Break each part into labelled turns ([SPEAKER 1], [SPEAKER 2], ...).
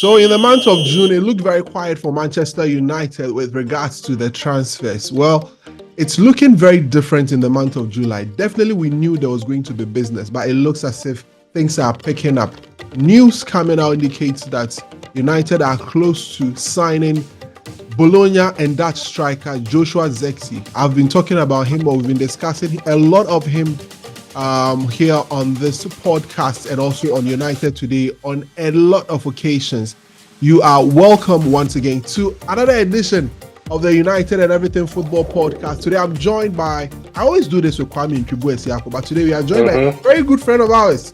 [SPEAKER 1] So in the month of June, it looked very quiet for Manchester United with regards to the transfers. Well, it's looking very different in the month of July. Definitely, we knew there was going to be business, but it looks as if things are picking up. News coming out indicates that United are close to signing Bologna and Dutch striker Joshua Zirkzee. I've been talking about him, or we've been discussing a lot of him here on this podcast and also on United Today on a lot of occasions. You are welcome once again to another edition of the United and Everything Football Podcast. Today I'm joined by, I always do this with Kwame Nkibu, but today we are joined by a very good friend of ours.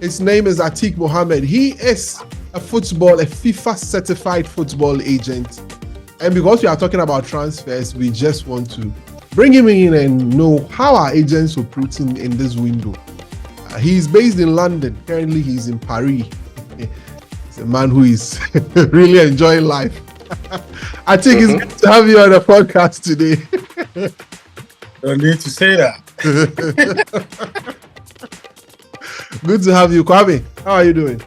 [SPEAKER 1] His name is Atiq Mohammed. He is a FIFA certified football agent. And because we are talking about transfers, we just want to bring him in and know how our agents operate in this window. He's based in London. Currently, he's in Paris. He's a man who is really enjoying life. I think it's good to have you on the podcast today.
[SPEAKER 2] Don't need to say that.
[SPEAKER 1] Good to have you, Kwame. How are you doing?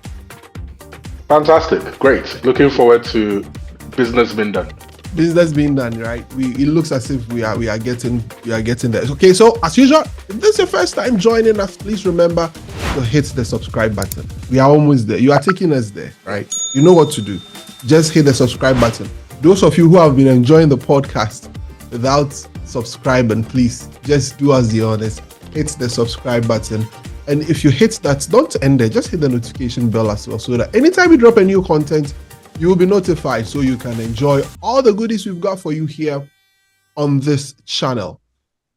[SPEAKER 3] Fantastic. Great. Looking forward to business being done.
[SPEAKER 1] Business being done, right? It looks as if we are getting there. Okay, so as usual, if this is your first time joining us, please remember to hit the subscribe button. We are almost there. You are taking us there, right? You know what to do. Just hit the subscribe button. Those of you who have been enjoying the podcast without subscribing, please just do us the honest. Hit the subscribe button. And if you hit that, don't end there. Just hit the notification bell as well, so that anytime we drop a new content, you will be notified so you can enjoy all the goodies we've got for you here on this channel.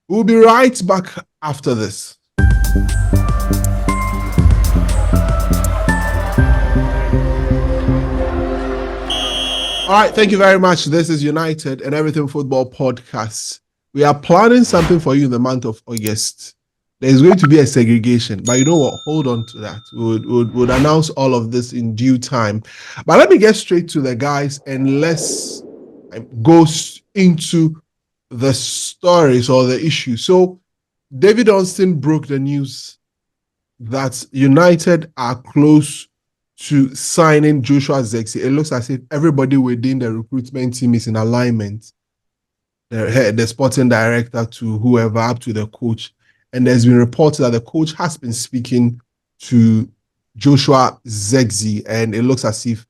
[SPEAKER 1] We'll be right back after this. All right, thank you very much. This is United and Everything Football Podcast. We are planning something for you in the month of August. There's going to be a segregation, but you know what? Hold on to that. We'll announce all of this in due time. But let me get straight to the guys and let's go into the stories or the issue. So David Austin broke the news that United are close to signing Joshua Zirkzee. It looks as if everybody within the recruitment team is in alignment. The sporting director to whoever, up to the coach. And there's been reports that the coach has been speaking to Joshua Zirkzee, and it looks as if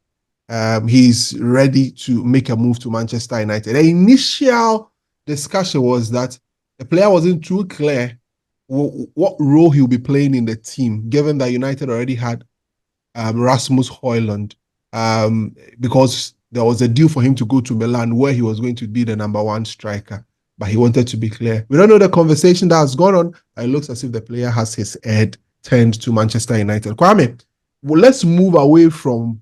[SPEAKER 1] he's ready to make a move to Manchester United. The initial discussion was that the player wasn't too clear what role he'll be playing in the team, given that United already had Rasmus Højlund, because there was a deal for him to go to Milan where he was going to be the number one striker. But he wanted to be clear. We don't know the conversation that has gone on. It looks as if the player has his head turned to Manchester United. Kwame, well, let's move away from...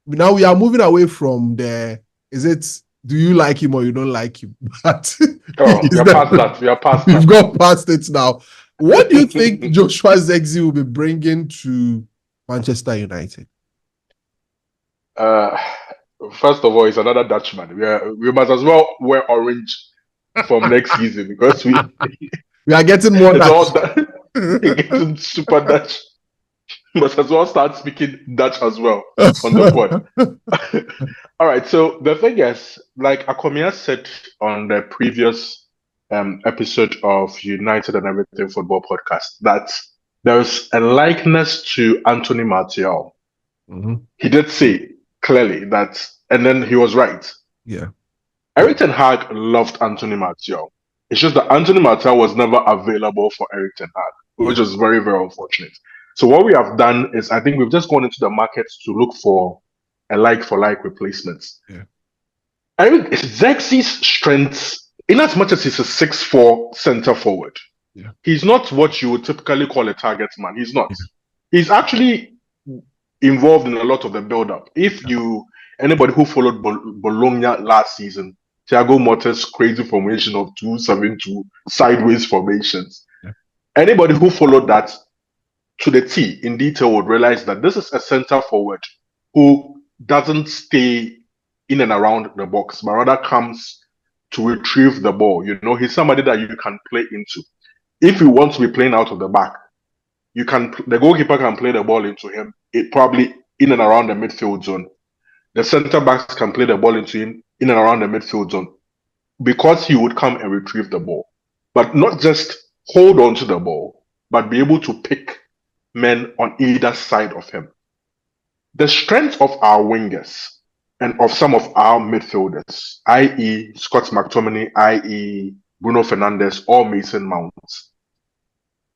[SPEAKER 1] Now we are moving away from the... Is it, do you like him or you don't like him? But
[SPEAKER 3] we are past that. We are past that.
[SPEAKER 1] We've got past it now. What do you think Joshua Zirkzee will be bringing to Manchester United?
[SPEAKER 3] First of all, he's another Dutchman. We must as well wear orange from next season because we
[SPEAKER 1] are getting more Dutch.
[SPEAKER 3] Getting super Dutch. Must as well start speaking Dutch as well on the pod. All right. So the thing is, like Akomia said on the previous episode of United and Everything Football Podcast, that there's a likeness to Anthony Martial.
[SPEAKER 1] Mm-hmm.
[SPEAKER 3] He did say clearly that, and then he was right.
[SPEAKER 1] Yeah.
[SPEAKER 3] Erik ten Hag loved Anthony Martial. It's just that Anthony Martial was never available for Erik ten Hag, which is very, very unfortunate. So what we have done is, I think we've just gone into the market to look for a like-for-like replacements.
[SPEAKER 1] Yeah.
[SPEAKER 3] Eric Zirkzee's strengths, in as much as he's a 6'4" center forward, he's not what you would typically call a target man. He's not. Yeah. He's actually involved in a lot of the build-up. Anybody who followed Bologna last season, Thiago Motta's crazy formation of 2-7-2 sideways formations.
[SPEAKER 1] Yeah.
[SPEAKER 3] Anybody who followed that to the T in detail would realize that this is a center forward who doesn't stay in and around the box, but rather comes to retrieve the ball. He's somebody that you can play into. If you want to be playing out of the back, the goalkeeper can play the ball into him. It probably in and around the midfield zone. The centre backs can play the ball into him in and around the midfield zone because he would come and retrieve the ball. But not just hold on to the ball, but be able to pick men on either side of him. The strength of our wingers and of some of our midfielders, i.e. Scott McTominay, i.e. Bruno Fernandes or Mason Mount,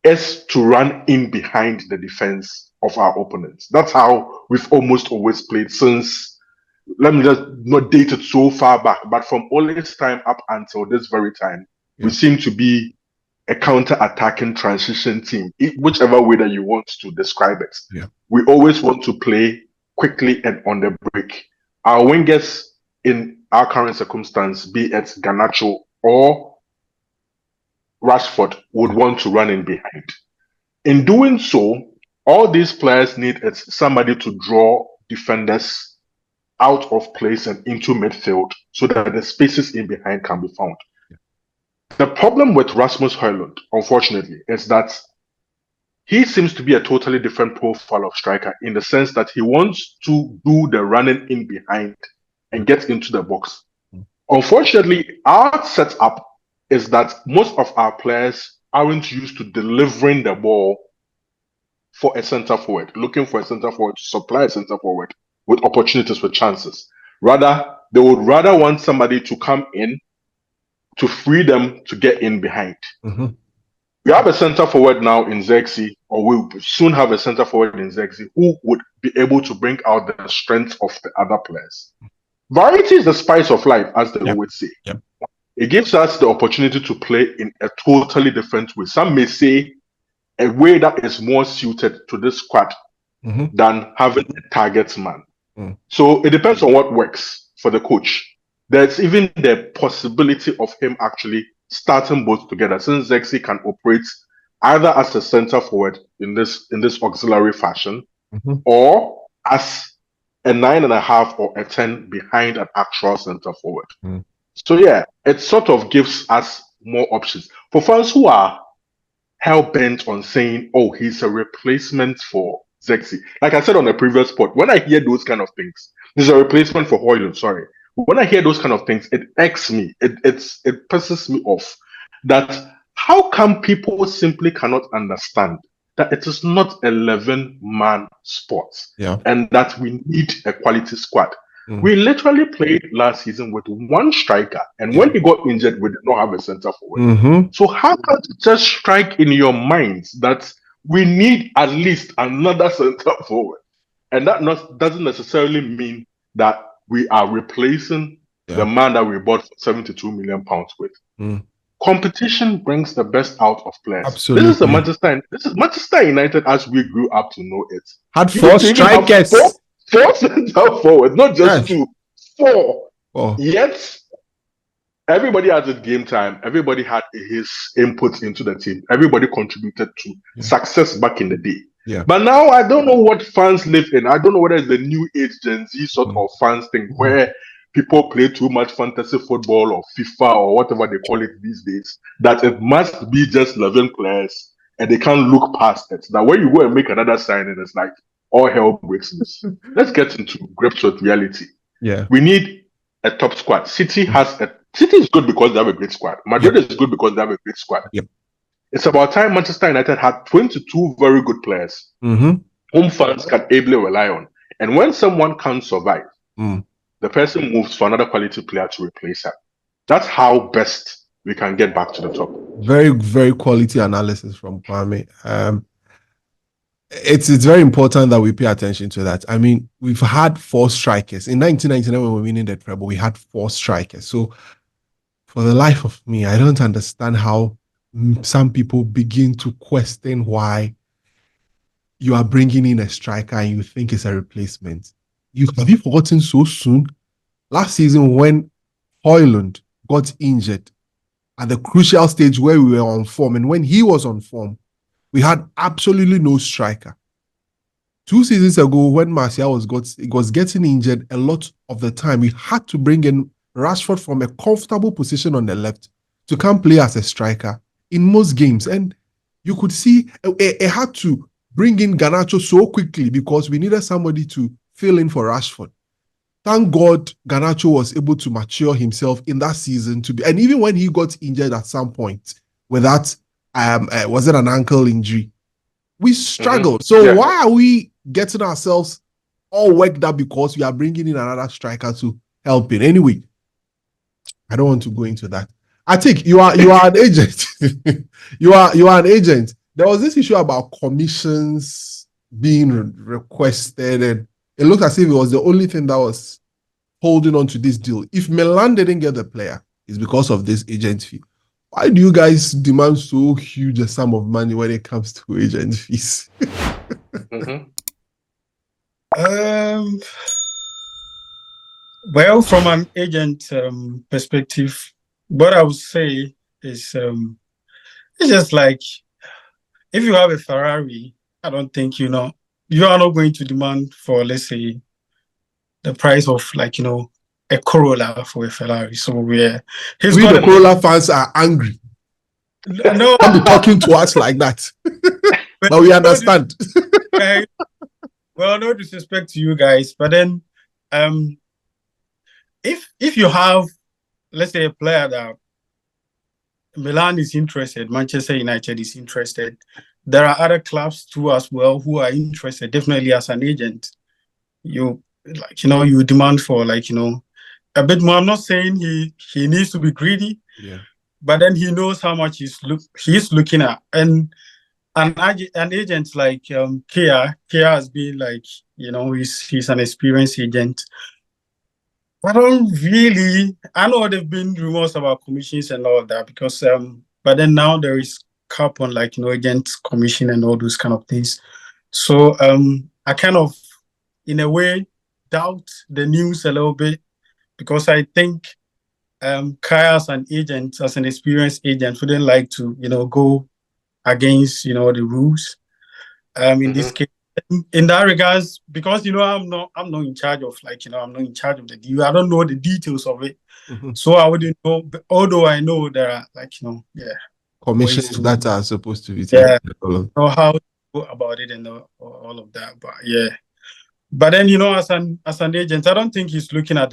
[SPEAKER 3] is to run in behind the defense of our opponents. That's how we've almost always played since, let me just not date it so far back, but from Ole's time up until this very time, we seem to be a counter-attacking transition team, whichever way that you want to describe it.
[SPEAKER 1] Yeah.
[SPEAKER 3] We always want to play quickly and on the break. Our wingers in our current circumstance, be it Garnacho or Rashford, would want to run in behind. In doing so, all these players need is somebody to draw defenders out of place and into midfield so that the spaces in behind can be found. The problem with Rasmus Højlund, unfortunately, is that he seems to be a totally different profile of striker in the sense that he wants to do the running in behind and get into the box. Unfortunately, our setup is that most of our players aren't used to delivering the ball for a centre forward, looking for a centre forward to supply a centre forward with opportunities, with chances. Rather, they would rather want somebody to come in to free them to get in behind.
[SPEAKER 1] Mm-hmm.
[SPEAKER 3] We have a centre forward now in Zirkzee, or we will soon have a centre forward in Zirkzee who would be able to bring out the strength of the other players. Variety is the spice of life, as they would say.
[SPEAKER 1] Yep.
[SPEAKER 3] It gives us the opportunity to play in a totally different way. Some may say a way that is more suited to this squad than having a target man. So it depends on what works for the coach. There's even the possibility of him actually starting both together, since Zirkzee can operate either as a centre forward in this auxiliary fashion, or as a 9.5 or a 10 behind an actual centre forward. So yeah, it sort of gives us more options. For fans who are hell-bent on saying, oh, he's a replacement for Zirkzee. Like I said on the previous pod, when I hear those kind of things, this is a replacement for Højlund, sorry. When I hear those kind of things, it irks me. It pisses me off. That how come people simply cannot understand that it is not 11-man sport, and that we need a quality squad. We literally played last season with one striker, and when he got injured, we did not have a centre forward. So how can it just strike in your minds that we need at least another centre forward? And that doesn't necessarily mean that we are replacing the man that we bought for £72 million with. Competition brings the best out of players.
[SPEAKER 1] Absolutely.
[SPEAKER 3] This is Manchester United as we grew up to know it.
[SPEAKER 1] Had four strikers.
[SPEAKER 3] Four centre forwards, not just two. Four. Yet everybody had his game time. Everybody had his input into the team. Everybody contributed to success back in the day. But now I don't know what fans live in. I don't know whether it's the new age Gen Z sort of fans thing where people play too much fantasy football or FIFA or whatever they call it these days, that it must be just 11 players and they can't look past it. That when you go and make another signing, it's like all hell breaks loose. Let's get into grips with reality. We need a top squad. City is good because they have a great squad. Madrid is good because they have a great squad. It's about time Manchester United had 22 very good players whom fans can ably rely on. And when someone can't survive, the person moves for another quality player to replace her. That's how best we can get back to the top.
[SPEAKER 1] Very, very quality analysis from Kwame. It's very important that we pay attention to that. I mean, we've had 4 strikers. In 1999, when we were winning the treble, we had 4 strikers. So for the life of me, I don't understand how some people begin to question why you are bringing in a striker and you think it's a replacement. Have you forgotten so soon? Last season, when Højlund got injured at the crucial stage where we were on form, and when he was on form, we had absolutely no striker. 2 seasons ago, when Martial was getting injured a lot of the time, we had to bring in Rashford from a comfortable position on the left to come play as a striker in most games. And you could see it had to bring in Garnacho so quickly because we needed somebody to fill in for Rashford. Thank God Garnacho was able to mature himself in that season to be, and even when he got injured at some point with that, was it an ankle injury? We struggled. So why are we getting ourselves all worked up because we are bringing in another striker to help it? Anyway, I don't want to go into that. I think you are an agent. you are an agent. There was this issue about commissions being requested, and it looked as if it was the only thing that was holding on to this deal. If Milan didn't get the player, it's because of this agent fee. Why do you guys demand so huge a sum of money when it comes to agent fees?
[SPEAKER 2] Well, from an agent perspective, what I would say is it's just like if you have a Ferrari, I don't think you are not going to demand for, let's say, the price of a Corolla for a Ferrari. So the
[SPEAKER 1] Corolla fans are angry.
[SPEAKER 2] No,
[SPEAKER 1] don't be talking to us like that. But we understand.
[SPEAKER 2] Well, no disrespect to you guys, but then if you have, let's say, a player that Milan is interested, Manchester United is interested, there are other clubs too as well who are interested. Definitely, as an agent, you demand for a bit more. I'm not saying he needs to be greedy, but then he knows how much he's looking at. And an agent like Kia has been he's an experienced agent. I know there've been rumors about commissions and all of that because but then now there is cap on agent commission and all those kind of things. So I kind of in a way doubt the news a little bit because I think Kaya as an agent, as an experienced agent, wouldn't like to go against the rules. In this case, in that regards, because I'm not in charge of I'm not in charge of the deal. I don't know the details of it, so I wouldn't know. But although I know there are
[SPEAKER 1] commissions that are supposed to be
[SPEAKER 2] taken. Know how to go about it and all of that. But then as an agent, I don't think he's looking at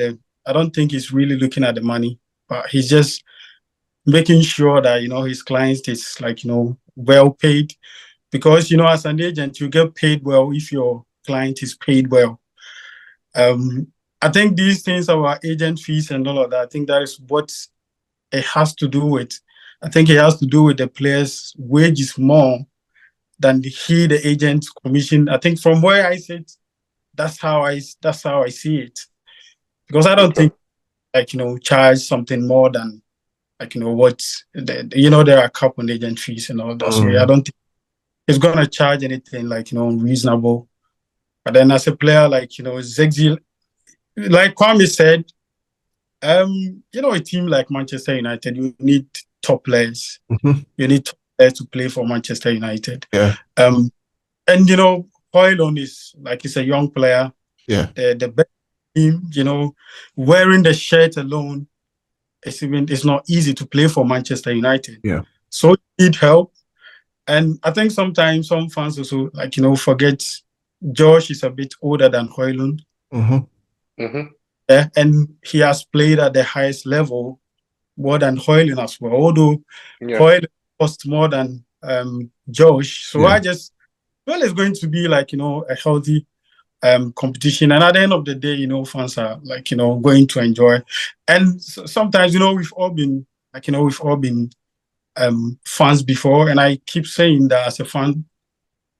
[SPEAKER 2] really looking at the money, but he's just making sure that his clients is well paid. Because, as an agent, you get paid well if your client is paid well. I think these things about agent fees and all of that, I think that is what it has to do with. I think it has to do with the player's wages more than the agent's commission. I think from where I sit, that's how I see it. Because I don't think, charge something more than, what, there are a couple of agent fees and all that. So I don't think it's gonna charge anything unreasonable. But then as a player Zirkzee, like Kwame said, a team like Manchester United, you need top players. You need top players to play for Manchester United. And Højlund is he's a young player. The best team, wearing the shirt alone, it's not easy to play for Manchester United. So you need help. And I think sometimes some fans also forget Josh is a bit older than Højlund. And he has played at the highest level more than Højlund as well. Although Højlund cost more than Josh. So it's going to be a healthy competition. And at the end of the day, fans are going to enjoy. And sometimes, we've all been fans before, and I keep saying that as a fan,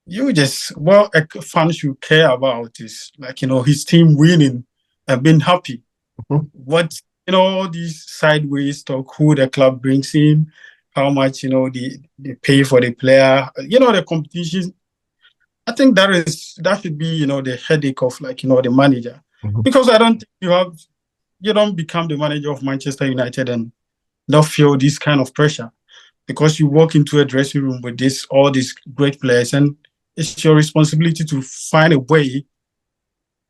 [SPEAKER 2] a fan should care about is his team winning and being happy. What all these sideways talk, who the club brings in, how much they pay for the player, the competition. I think that should be the headache of the manager, because I don't think you don't become the manager of Manchester United and not feel this kind of pressure. Because you walk into a dressing room with all these great players, and it's your responsibility to find a way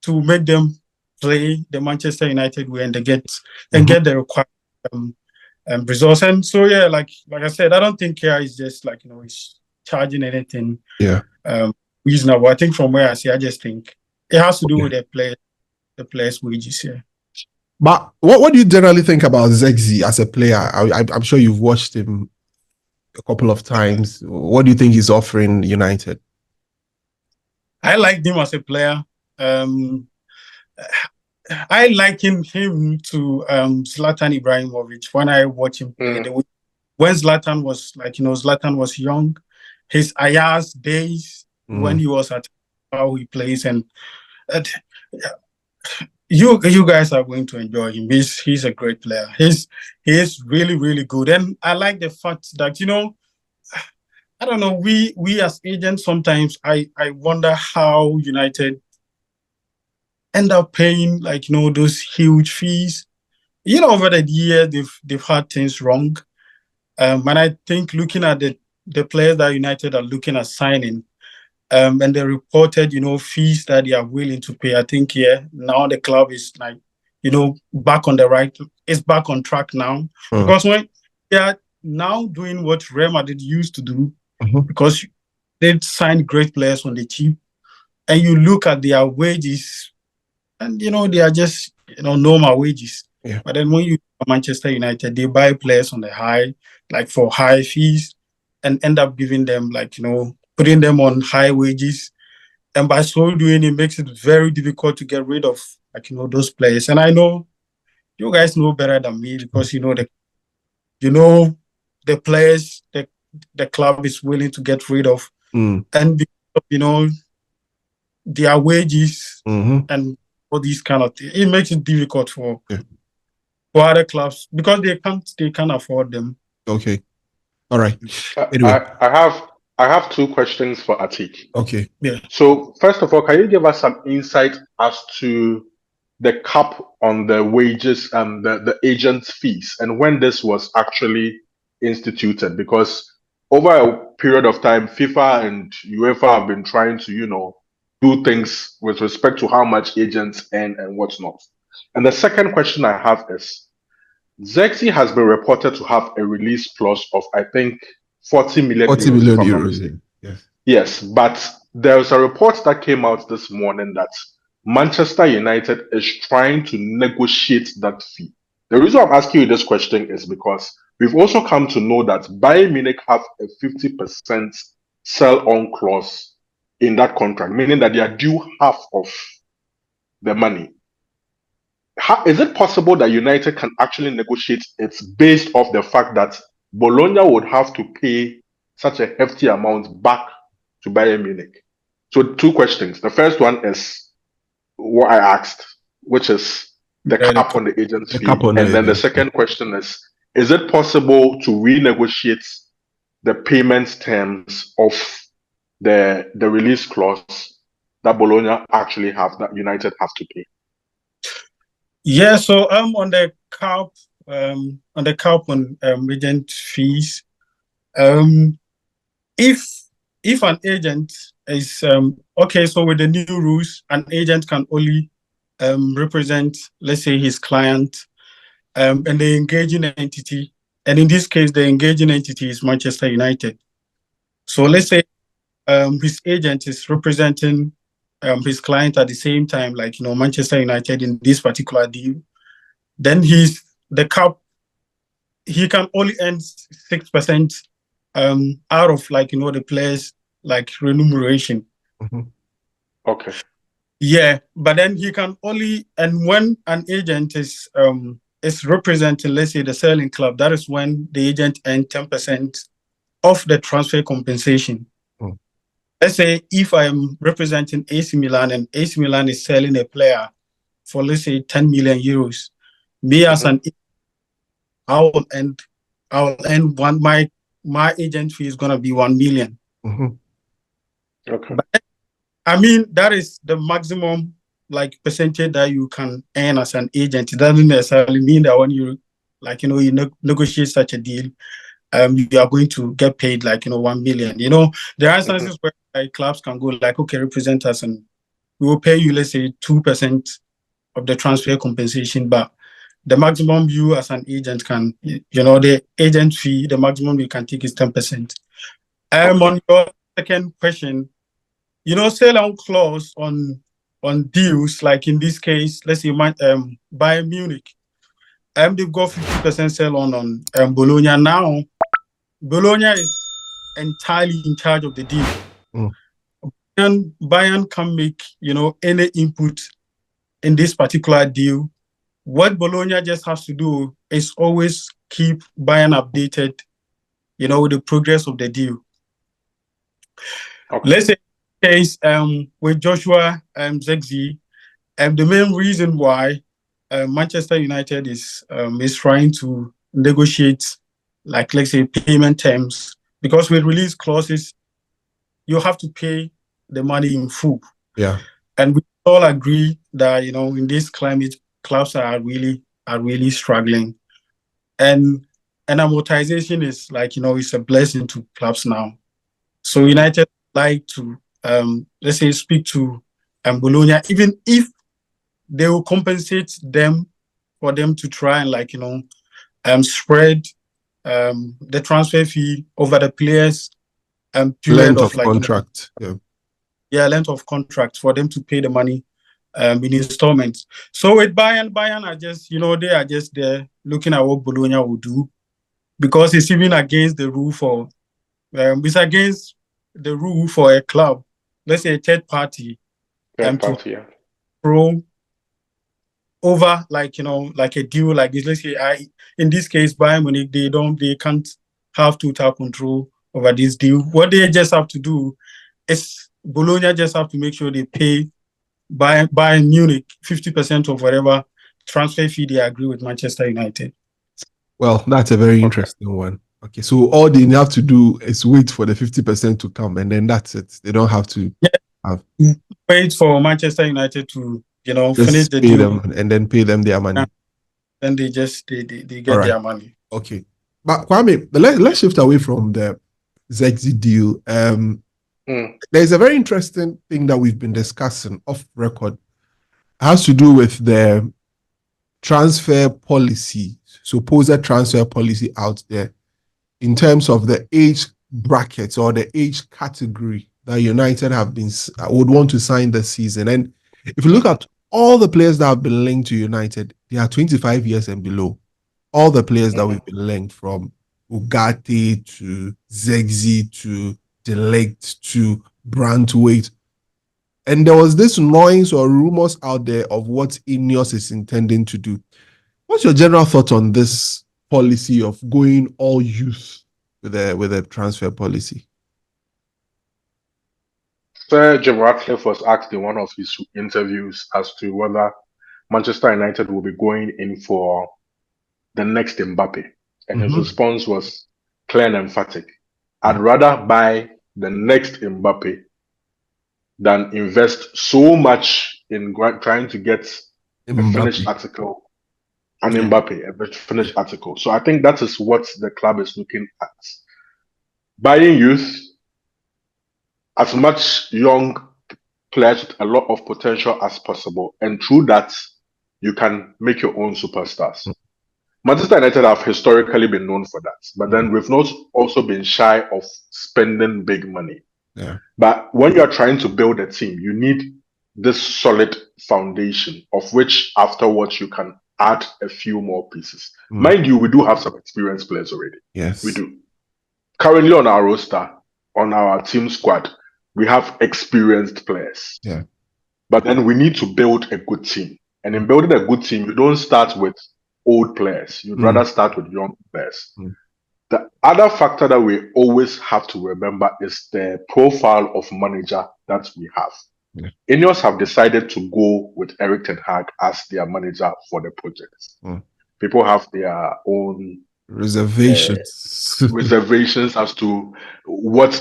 [SPEAKER 2] to make them play the Manchester United way and get the required results. And so like I said, I don't think Kia is just he's charging anything. reasonable. I think from where I see, I just think it has to do
[SPEAKER 1] Okay.
[SPEAKER 2] with the players' wages here.
[SPEAKER 1] But what do you generally think about Zirkzee as a player? I'm sure you've watched him a couple of times. What do you think he's offering United?
[SPEAKER 2] I liked him as a player. I liken him to Zlatan Ibrahimovic when I watch him play. When Zlatan was Zlatan was young, his Ajax days when he was at how he plays, and you guys are going to enjoy him. He's a great player. He's really, really good. And I like the fact that, I don't know, we as agents sometimes I wonder how United end up paying those huge fees. Over the year they've had things wrong. And I think looking at the players that United are looking at signing, and the reported, fees that they are willing to pay, I think now the club is back on back on track now. Because when they are now doing what Real Madrid used to do, because they signed great players on the cheap, and you look at their wages, and they are just normal wages.
[SPEAKER 1] Yeah.
[SPEAKER 2] But then when you Manchester United, they buy players on the high, for high fees, and end up giving them putting them on high wages, and by so doing, it makes it very difficult to get rid of those players. And I know you guys know better than me, because the players the club is willing to get rid of, and their wages and all these kind of things. It makes it difficult for other clubs, because they can't afford them.
[SPEAKER 1] Okay. All right. Anyway.
[SPEAKER 3] I have two questions for Atik.
[SPEAKER 1] Okay.
[SPEAKER 2] Yeah.
[SPEAKER 3] So first of all, can you give us some insight as to the cap on the wages and the agent's fees, and when this was actually instituted? Because over a period of time, FIFA and UEFA have been trying to, do things with respect to how much agents earn and what's not. And the second question I have is, Zirkzee has been reported to have a release clause of, I think, 40 million
[SPEAKER 1] euros. Yes.
[SPEAKER 3] Yes, but there's a report that came out this morning that Manchester United is trying to negotiate that fee. The reason I'm asking you this question is because we've also come to know that Bayern Munich have a 50% sell-on clause in that contract, meaning that they are due half of the money. Is it possible that United can actually negotiate it based off the fact that Bologna would have to pay such a hefty amount back to Bayern Munich? So two questions. The first one is what I asked, which is the cap on the agent's fee. And then the second question is it possible to renegotiate the payment terms of the release clause that Bologna actually have, that United have to pay?
[SPEAKER 2] Yeah, so on the cap on agent fees, if an agent is okay, so with the new rules, an agent can only represent, let's say, his client, and the engaging entity, and in this case, the engaging entity is Manchester United. So let's say his agent is representing his client at the same time, Manchester United in this particular deal, then the cap, he can only earn 6% out of the players remuneration.
[SPEAKER 3] Okay.
[SPEAKER 2] Yeah, but then he can only, and when an agent is representing, let's say, the selling club, that is when the agent earns 10% of the transfer compensation. Let's say if I am representing AC Milan and AC Milan is selling a player for, let's say, 10 million euros, me as an I will end one, my agent fee is gonna be 1 million.
[SPEAKER 3] Okay.
[SPEAKER 2] But, I mean, that is the maximum percentage that you can earn as an agent. It doesn't necessarily mean that when you negotiate such a deal, you are going to get paid 1 million. There are instances where clubs can go okay, represent us, and we will pay you, let's say, 2% of the transfer compensation, but the maximum you as an agent can, the agent fee, the maximum you can take is 10%. On your second question, sell-on clause on deals, like in this case, let's say Bayern Munich. They've got 50% sell-on Bologna. Now, Bologna is entirely in charge of the deal. And Bayern can make, any input in this particular deal. What Bologna just has to do is always keep Bayern updated, with the progress of the deal.
[SPEAKER 3] Okay.
[SPEAKER 2] Let's say case with Joshua Zirkzee, the main reason why Manchester United is trying to negotiate, like, let's say, payment terms, because with release clauses, you have to pay the money in full.
[SPEAKER 1] Yeah.
[SPEAKER 2] And we all agree that, in this climate, clubs are really struggling. And amortization is it's a blessing to clubs now. So United like to, let's say, speak to Bologna, even if they will compensate them for them to try and spread the transfer fee over the players period
[SPEAKER 1] Length of contract.
[SPEAKER 2] Length of contract for them to pay the money in installments. So with Bayern are just, they are just there looking at what Bologna will do, because it's even against the rule for it's against the rule for a club, let's say a third party, to throw over like a deal like this. Let's say in this case, Bayern Munich, they can't have total control over this deal. What they just have to do is Bologna just have to make sure they pay Bayern Munich 50% of whatever transfer fee they agree with Manchester United.
[SPEAKER 1] Well, that's a very interesting one. Okay, so all they have to do is wait for the 50% to come, and then that's it. They don't have to
[SPEAKER 2] wait for Manchester United to
[SPEAKER 1] just
[SPEAKER 2] finish the
[SPEAKER 1] pay
[SPEAKER 2] deal
[SPEAKER 1] them and then pay them their money.
[SPEAKER 2] Then they get their money.
[SPEAKER 1] Okay, but Kwame, let's shift away from the Zirkzee deal. There's a very interesting thing that we've been discussing off record. It has to do with the transfer policy, supposed transfer policy out there, in terms of the age brackets or the age category that United would want to sign this season. And if you look at all the players that have been linked to United, they are 25 years and below. All the players that we've been linked, from Ugarte to Zirkzee to De Ligt to Brandtwaite. And there was this noise or rumors out there of what Ineos is intending to do. What's your general thought on this policy of going all youth with a transfer policy?
[SPEAKER 3] Sir Jim Ratcliffe was asked in one of his interviews as to whether Manchester United will be going in for the next Mbappe. And his response was clear and emphatic. I'd rather buy the next Mbappe than invest so much in trying to get a finished article. Mbappe, a finished article. So I think that is what the club is looking at. Buying youth, as much young players with a lot of potential as possible. And through that, you can make your own superstars. Manchester United have historically been known for that. But then we've not also been shy of spending big money.
[SPEAKER 1] Yeah.
[SPEAKER 3] But when you're trying to build a team, you need this solid foundation, of which afterwards you can add a few more pieces. Mind you, we do have some experienced players already.
[SPEAKER 1] Yes.
[SPEAKER 3] We do. Currently on our roster, on our team squad, we have experienced players.
[SPEAKER 1] Yeah.
[SPEAKER 3] But then we need to build a good team. And in building a good team, you don't start with old players. You'd rather start with young players. The other factor that we always have to remember is the profile of manager that we have.
[SPEAKER 1] Yeah.
[SPEAKER 3] Ineos have decided to go with Erik ten Hag as their manager for the project. People have their own reservations as to what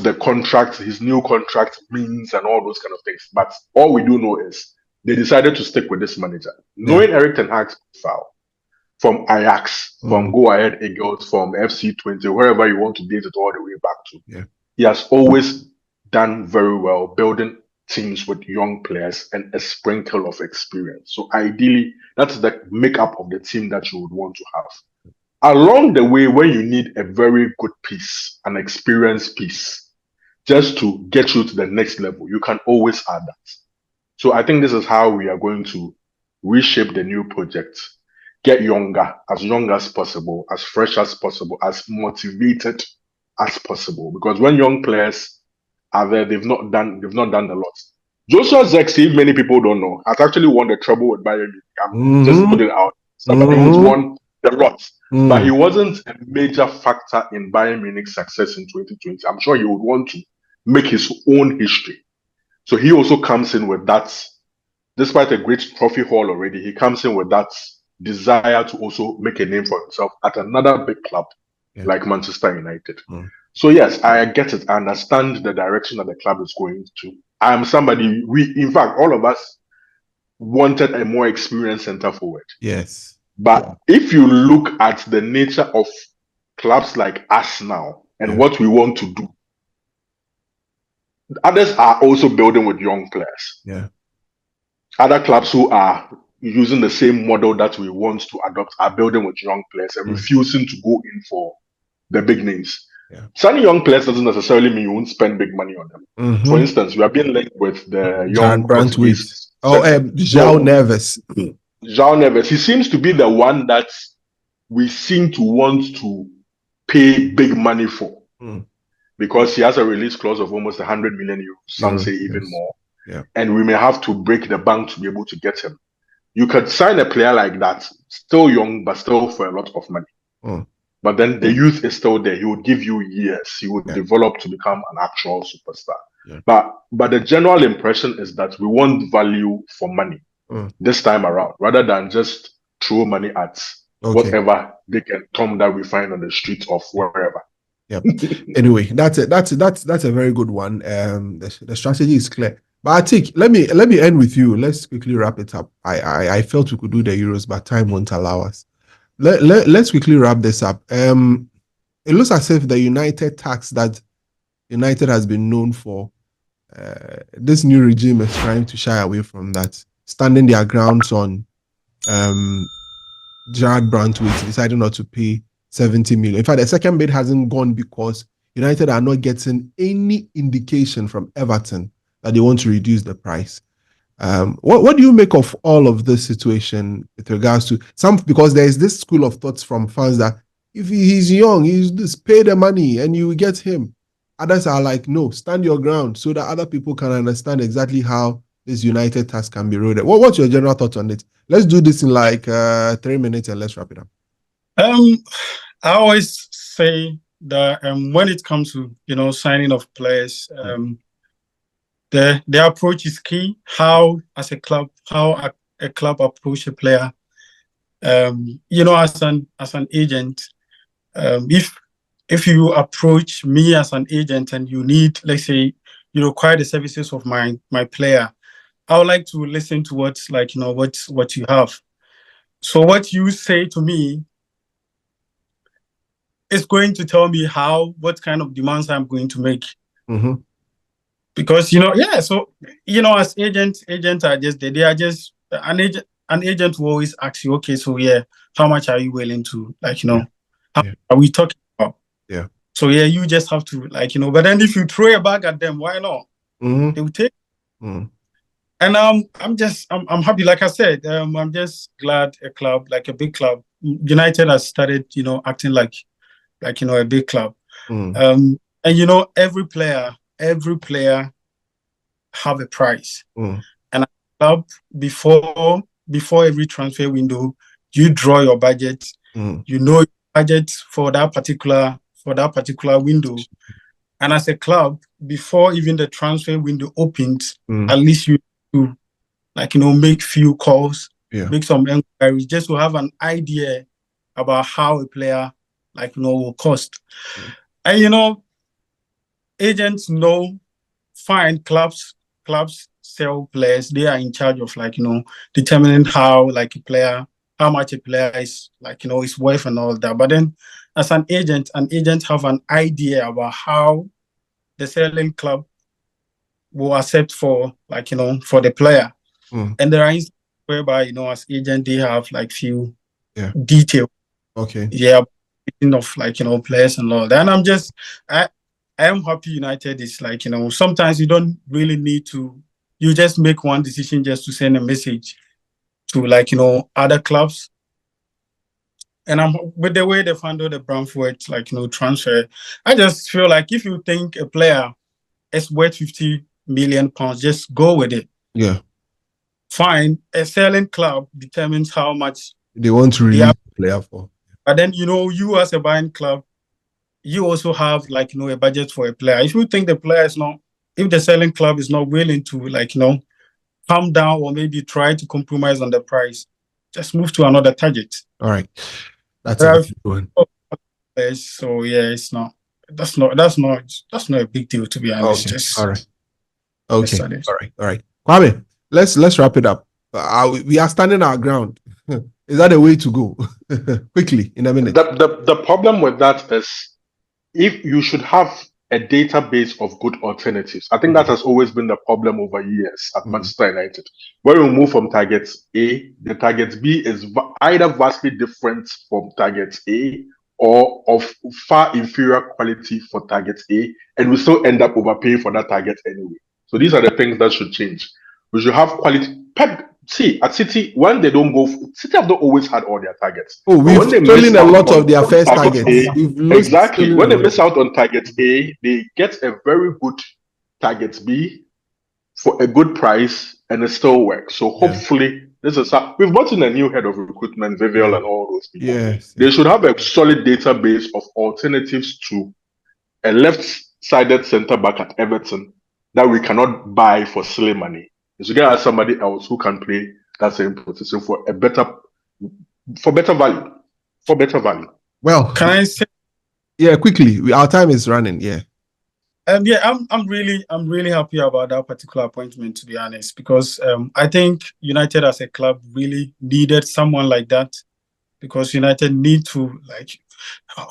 [SPEAKER 3] his new contract means and all those kind of things. But all we do know is they decided to stick with this manager. Knowing Erik ten Hag's profile, from Ajax, from Go Ahead Eagles, from FC20, wherever you want to date it all the way back to.
[SPEAKER 1] Yeah.
[SPEAKER 3] He has always done very well building teams with young players and a sprinkle of experience. So ideally, that's the makeup of the team that you would want to have. Along the way, when you need a very good piece, an experienced piece, just to get you to the next level, you can always add that. So I think this is how we are going to reshape the new project. Get younger, as young as possible, as fresh as possible, as motivated as possible. Because when young players are there, they've not done a lot. Joshua Zirkzee, many people don't know, has actually won the treble with Bayern Munich. Just put it out. Somebody who's won the lot. But he wasn't a major factor in Bayern Munich's success in 2020. I'm sure he would want to make his own history. So he also comes in with that, despite a great trophy haul already, he comes in with that desire to also make a name for himself at another big club like Manchester United. So yes, I get it. I understand the direction that the club is going to. I am somebody, in fact, all of us wanted a more experienced centre forward.
[SPEAKER 1] Yes.
[SPEAKER 3] But if you look at the nature of clubs like us now and what we want to do, others are also building with young players.
[SPEAKER 1] Yeah.
[SPEAKER 3] Other clubs who are using the same model that we want to adopt are building with young players and refusing to go in for the big names.
[SPEAKER 1] Yeah.
[SPEAKER 3] Signing young players doesn't necessarily mean you won't spend big money on them. For instance, we are being linked with the young Portuguese.
[SPEAKER 1] João Neves.
[SPEAKER 3] João Neves. He seems to be the one that we seem to want to pay big money for. Because he has a release clause of almost 100 million euros, some say even more.
[SPEAKER 1] Yeah.
[SPEAKER 3] And we may have to break the bank to be able to get him. You could sign a player like that, still young, but still for a lot of money. But then the youth is still there. He would give you years. He would develop to become an actual superstar.
[SPEAKER 1] Yeah.
[SPEAKER 3] But the general impression is that we want value for money this time around, rather than just throw money at whatever they can Tom that we find on the streets of wherever.
[SPEAKER 1] Yeah. Anyway, that's a very good one. The strategy is clear. But I think let me end with you. Let's quickly wrap it up. I felt we could do the Euros, but time won't allow us. Let's quickly wrap this up. It looks as if the United tax that United has been known for, this new regime is trying to shy away from that, standing their grounds on Gerard Brantwaite deciding not to pay 70 million. In fact, the second bid hasn't gone because United are not getting any indication from Everton that they want to reduce the price. What do you make of all of this situation with regards to some? Because there is this school of thoughts from fans that if he's young, just pay the money and you will get him. Others are like, no, stand your ground so that other people can understand exactly how this United task can be eroded. What's your general thoughts on it? Let's do this in like 3 minutes and let's wrap it up.
[SPEAKER 2] I always say that when it comes to signing of players, the approach is key. How a club approach a player. As an agent, if you approach me as an agent and you need, let's say, you require the services of my player, I would like to listen to what you have. So what you say to me is going to tell me what kind of demands I'm going to make. Because as agents are just they are just an agent will always ask you, okay, so how much are you willing to how are we talking about?
[SPEAKER 1] Yeah.
[SPEAKER 2] So you just have to but then if you throw a bag at them, why not? They will take. And I'm happy, like I said, I'm just glad a club, like a big club, United has started, acting like a big club. And every player have a price. And a club before every transfer window, you draw your budget. You know your budget for that particular window. And as a club, before even the transfer window opens, at least you make few calls, make some inquiries, just to have an idea about how a player will cost. And agents find clubs sell players. They are in charge of determining how much a player is is worth and all that. But then as an agent have an idea about how the selling club will accept for for the player. And there are instances whereby as agent they have few details.
[SPEAKER 1] Okay.
[SPEAKER 2] Yeah, of players and all that. And I am happy United is like, sometimes you don't really need to, you just make one decision just to send a message to like, other clubs. And I'm with the way they handle the Bramford, like, transfer, I just feel like if you think a player is worth 50 million pounds, just go with it.
[SPEAKER 1] Yeah.
[SPEAKER 2] Fine. A selling club determines how much
[SPEAKER 1] they want to release the player for.
[SPEAKER 2] But then, you as a buying club, you also have like, a budget for a player. If you think the player is not, if the selling club is not willing to like, calm down or maybe try to compromise on the price, just move to another target.
[SPEAKER 1] All right. That's a good one.
[SPEAKER 2] So yeah, that's not a big deal, to be honest.
[SPEAKER 1] Okay.
[SPEAKER 2] Just,
[SPEAKER 1] all right. Okay. All right. Kwame, let's wrap it up. We are standing our ground. Is that a way to go? Quickly, in a minute.
[SPEAKER 3] The problem with that is if you should have a database of good alternatives. I think that has always been the problem over years at Manchester United. When we move from target A, the target B is either vastly different from target A or of far inferior quality for target A, and we still end up overpaying for that target anyway. So these are the things that should change. We should have quality. See, at City, when they don't go, City have not always had all their targets.
[SPEAKER 1] Oh, we've stolen a lot of their first targets.
[SPEAKER 3] Exactly. When they miss out on target A, they get a very good target B for a good price, and it still works. So hopefully, this is we've brought in a new head of recruitment, Vivial, and all those people.
[SPEAKER 1] Yes.
[SPEAKER 3] They should have a solid database of alternatives to a left-sided centre back at Everton that we cannot buy for silly money. So get somebody else who can play that same position for better value.
[SPEAKER 1] Well,
[SPEAKER 2] can I say?
[SPEAKER 1] Yeah, quickly. Our time is running. Yeah.
[SPEAKER 2] I'm really happy about that particular appointment, to be honest, because I think United as a club really needed someone like that, because United need to, like,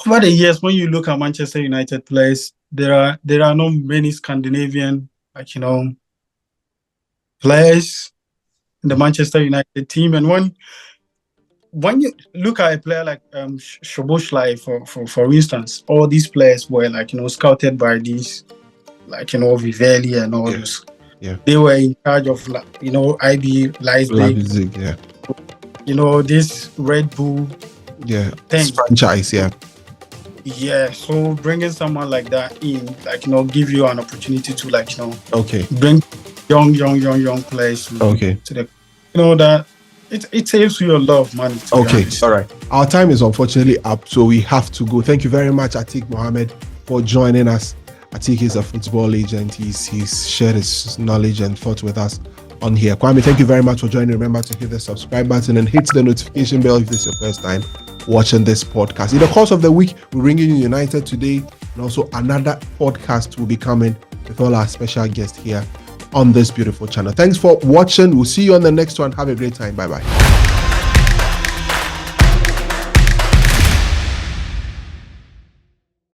[SPEAKER 2] over the years when you look at Manchester United players, there are not many Scandinavian, like, players in the Manchester United team. And when you look at a player like Szoboszlai, for instance, all these players were like, scouted by these, like, Vivelli and all those.
[SPEAKER 1] Yeah.
[SPEAKER 2] They were in charge of, IB Leipzig.
[SPEAKER 1] Yeah.
[SPEAKER 2] This Red Bull.
[SPEAKER 1] Yeah.
[SPEAKER 2] Thing.
[SPEAKER 1] Franchise. Yeah.
[SPEAKER 2] Yeah. So bringing someone like that in, like, give you an opportunity to, like, bring young players to the, that it saves you a lot of money.
[SPEAKER 1] Okay, all right. Our time is unfortunately up, so we have to go. Thank you very much, Atiq Mohammed, for joining us. Atiq is a football agent. He's shared his knowledge and thoughts with us on here. Kwame, thank you very much for joining. Remember to hit the subscribe button and hit the notification bell if this is your first time watching this podcast. In the course of the week, we're bringing you United today, and also another podcast will be coming with all our special guests here on this beautiful channel. Thanks for watching. We'll see you on the next one. Have a great time. Bye-bye.